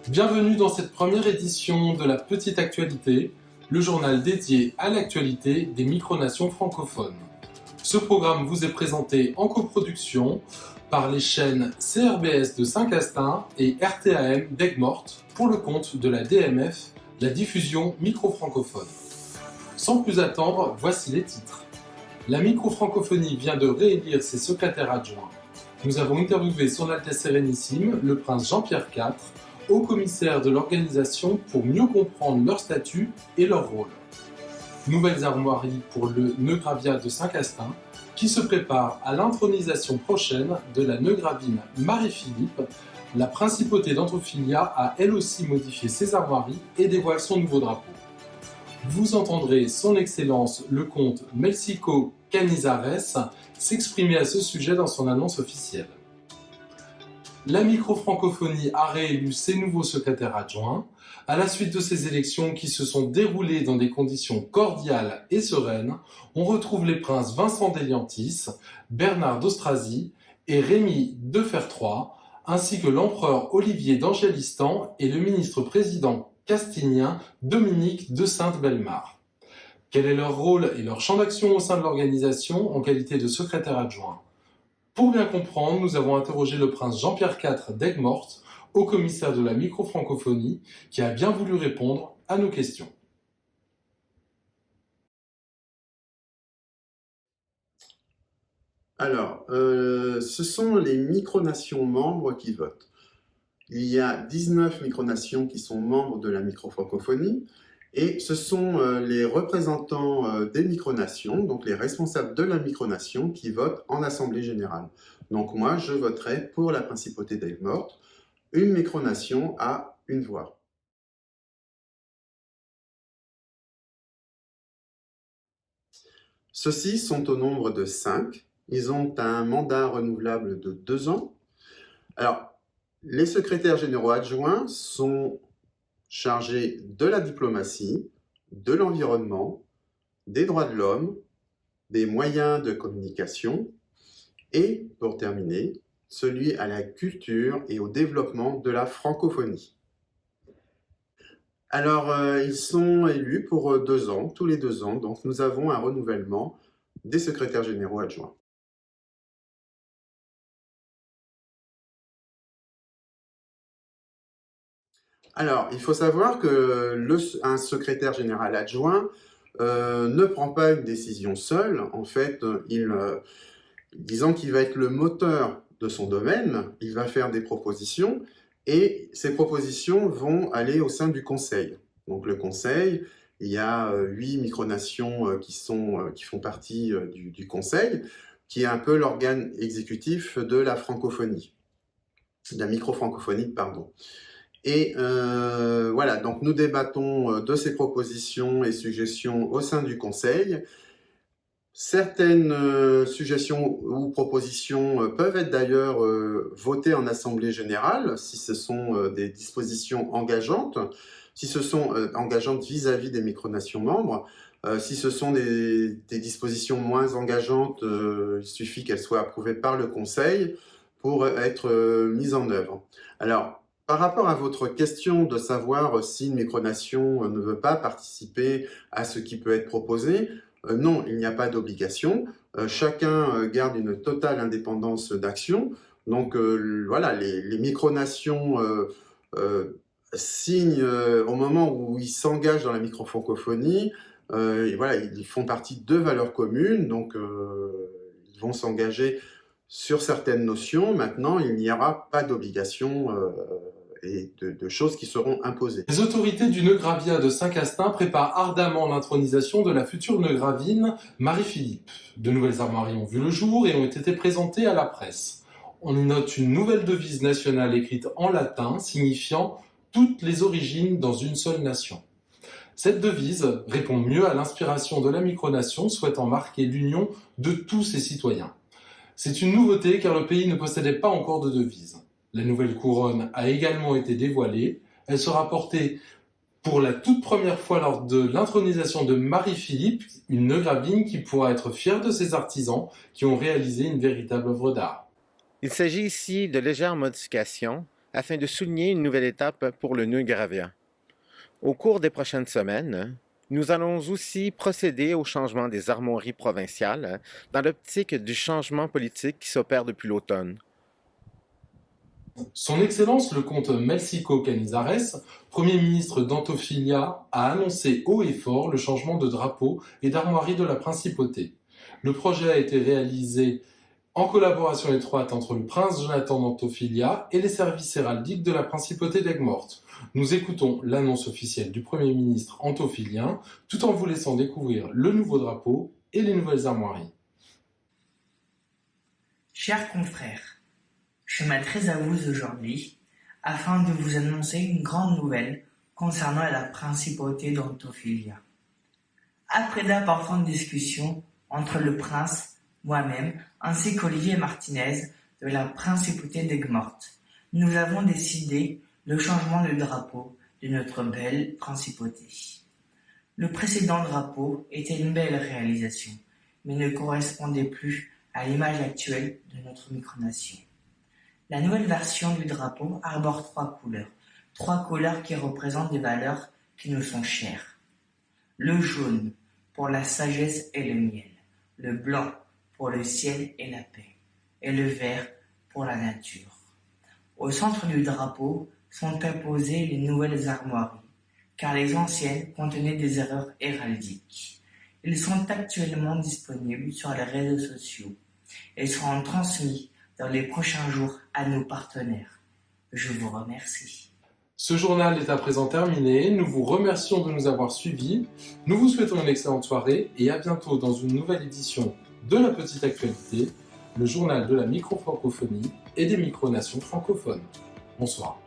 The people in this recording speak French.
Bienvenue dans cette première édition de la Petite Actualité, le journal dédié à l'actualité des micronations francophones. Ce programme vous est présenté en coproduction par les chaînes CRBS de Saint-Castin et RTAM d'Aigues-Mortes pour le compte de la DMF, la diffusion micro-francophone. Sans plus attendre, voici les titres. La micro-francophonie vient de réélire ses secrétaires adjoints. Nous avons interviewé Son Altesse Sérénissime, le prince Jean-Pierre IV, haut commissaire de l'organisation pour mieux comprendre leur statut et leur rôle. Nouvelles armoiries pour le Neugravia de Saint-Castin, qui se prépare à l'intronisation prochaine de la Neugravine Marie-Philippe. La principauté d'Antrophilia a elle aussi modifié ses armoiries et dévoile son nouveau drapeau. Vous entendrez son Excellence le comte Melcico Canizares s'exprimer à ce sujet dans son annonce officielle. La micro-francophonie a réélu ses nouveaux secrétaires adjoints. À la suite de ces élections qui se sont déroulées dans des conditions cordiales et sereines, on retrouve les princes Vincent d'Eliantis, Bernard d'Austrasie et Rémy de Fertroy, ainsi que l'empereur Olivier d'Angélistan et le ministre-président castinien Dominique de Sainte-Bellemare. Quel est leur rôle et leur champ d'action au sein de l'organisation en qualité de secrétaire adjoint ? Pour bien comprendre, nous avons interrogé le prince Jean-Pierre IV d'Aigues-Mortes, haut commissaire de la micro-francophonie, qui a bien voulu répondre à nos questions. Alors, ce sont les micronations membres qui votent. Il y a 19 micronations qui sont membres de la micro-francophonie et ce sont les représentants des micronations, donc les responsables de la micronation qui votent en assemblée générale. Donc moi, je voterai pour la principauté d'Aigues-Mortes. Une micronation a une voix. Ceux-ci sont au nombre de 5. Ils ont un mandat renouvelable de 2 ans. Alors, les secrétaires généraux adjoints sont chargés de la diplomatie, de l'environnement, des droits de l'homme, des moyens de communication et, pour terminer, celui à la culture et au développement de la francophonie. Alors, ils sont élus pour 2 ans, tous les 2 ans, donc nous avons un renouvellement des secrétaires généraux adjoints. Alors, il faut savoir qu'un secrétaire général adjoint ne prend pas une décision seul. En fait, disons qu'il va être le moteur de son domaine, il va faire des propositions et ces propositions vont aller au sein du conseil. Donc le conseil, il y a 8 micronations qui font partie du conseil, qui est un peu l'organe exécutif de la francophonie, de la micro-francophonie, pardon. Et voilà, donc nous débattons de ces propositions et suggestions au sein du Conseil. Certaines suggestions ou propositions peuvent être d'ailleurs votées en Assemblée générale si ce sont des dispositions engageantes, si ce sont engageantes vis-à-vis des micronations membres. Si ce sont des dispositions moins engageantes, il suffit qu'elles soient approuvées par le Conseil pour être mises en œuvre. Alors, par rapport à votre question de savoir si une micronation ne veut pas participer à ce qui peut être proposé, non, il n'y a pas d'obligation. Chacun garde une totale indépendance d'action. Donc voilà, les micronations signent au moment où ils s'engagent dans la micro-francophonie. Voilà, ils font partie de valeurs communes, donc ils vont s'engager sur certaines notions. Maintenant, il n'y aura pas d'obligation et de choses qui seront imposées. Les autorités du Neugravia de Saint-Castin préparent ardemment l'intronisation de la future Neugravine Marie-Philippe. De nouvelles armoiries ont vu le jour et ont été présentées à la presse. On y note une nouvelle devise nationale écrite en latin signifiant « toutes les origines dans une seule nation ». Cette devise répond mieux à l'inspiration de la micronation souhaitant marquer l'union de tous ses citoyens. C'est une nouveauté car le pays ne possédait pas encore de devise. La nouvelle couronne a également été dévoilée. Elle sera portée pour la toute première fois lors de l'intronisation de Marie-Philippe, une neugravine qui pourra être fière de ses artisans qui ont réalisé une véritable œuvre d'art. Il s'agit ici de légères modifications afin de souligner une nouvelle étape pour le nœud gravien. Au cours des prochaines semaines, nous allons aussi procéder au changement des armoiries provinciales dans l'optique du changement politique qui s'opère depuis l'automne. Son Excellence le comte Melcico Canizares, Premier ministre d'Antofilla, a annoncé haut et fort le changement de drapeau et d'armoirie de la principauté. Le projet a été réalisé en collaboration étroite entre le prince Jonathan d'Antofilla et les services héraldiques de la principauté d'Aigues-Mortes. Nous écoutons l'annonce officielle du Premier ministre antofillien, tout en vous laissant découvrir le nouveau drapeau et les nouvelles armoiries. Chers confrères, je m'adresse à vous aujourd'hui afin de vous annoncer une grande nouvelle concernant la principauté d'Antofilla. Après d'importantes discussions entre le prince, moi-même, ainsi qu'Olivier Martinez de la principauté d'Aigues-Mortes, nous avons décidé le changement de drapeau de notre belle principauté. Le précédent drapeau était une belle réalisation, mais ne correspondait plus à l'image actuelle de notre micronation. La nouvelle version du drapeau arbore trois couleurs qui représentent des valeurs qui nous sont chères. Le jaune pour la sagesse et le miel, le blanc pour le ciel et la paix, et le vert pour la nature. Au centre du drapeau sont apposées les nouvelles armoiries, car les anciennes contenaient des erreurs héraldiques. Ils sont actuellement disponibles sur les réseaux sociaux et seront transmis dans les prochains jours à nos partenaires. Je vous remercie. Ce journal est à présent terminé. Nous vous remercions de nous avoir suivis. Nous vous souhaitons une excellente soirée et à bientôt dans une nouvelle édition de La Petite Actualité, le journal de la micro-francophonie et des micronations francophones. Bonsoir.